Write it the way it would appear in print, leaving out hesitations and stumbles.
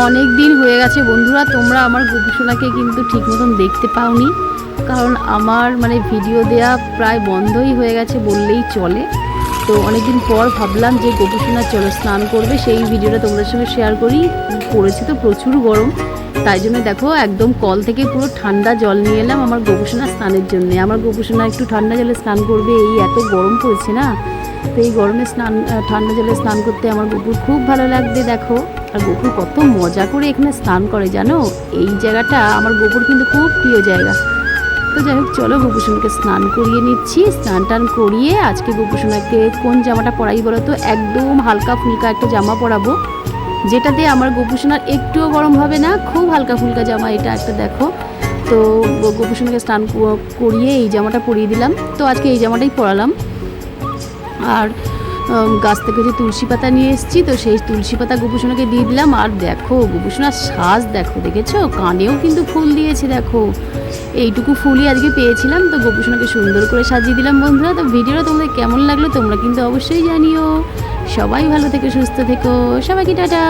অনেক দিন হয়ে গেছে বন্ধুরা, তোমরা আমার গোপুসোনাকে কিন্তু ঠিক মতন দেখতে পাওনি, কারণ আমার ভিডিও দেয়া প্রায় বন্ধই হয়ে গেছে বললেই চলে। তো অনেকদিন পর ভাবলাম যে গোপুসোনা চলো স্নান করবে, সেই ভিডিওটা তোমাদের সঙ্গে শেয়ার করি। পড়েছে তো প্রচুর গরম, তাই জন্য দেখো একদম কল থেকে পুরো ঠান্ডা জল নিয়ে এলাম আমার গোপুসোনা স্নানের জন্য। আমার গোপুসোনা একটু ঠান্ডা জলে স্নান করবে, এই এত গরম পড়েছে না, তো এই গরমে ঠান্ডা জলে স্নান করতে আমার গপুর খুব ভালো লাগবে। দেখো আর গপুর কত মজা করে এখানে স্নান করে জানো, এই জায়গাটা আমার গপুর কিন্তু খুব প্রিয় জায়গা। তো যাই হোক চলো গোপুসোনাকে স্নান করিয়ে নিচ্ছি। স্নান টান করিয়ে আজকে গোপুসোনাকে কোন জামাটা পরাই বলো তো, একদম হালকা ফুলকা একটা জামা পরাবো, যেটাতে আমার গোপুসোনার একটুও গরম হবে না, খুব হালকা ফুলকা জামা এটা একটা। দেখো তো গোপুসোনাকে স্নান করিয়ে এই জামাটা পরিয়ে দিলাম, তো আজকে এই জামাটাই পরালাম। আর গাছ থেকে যে তুলসী পাতা নিয়ে এসেছি, তো সেই তুলসী পাতা গোপুসোনাকে দিয়ে দিলাম। আর দেখো গোপুসোনার সাজ দেখেছো, কানেও কিন্তু ফুল দিয়েছে। দেখো এইটুকু ফুলই আজকে পেয়েছিলাম, তো গোপুসোনাকে সুন্দর করে সাজিয়ে দিলাম। বন্ধুরা, তো ভিডিওটা তোমাদের কেমন লাগলো তোমরা কিন্তু অবশ্যই জানিও। সবাই ভালো থেকো, সুস্থ থেকো, সবাইকে টাটা।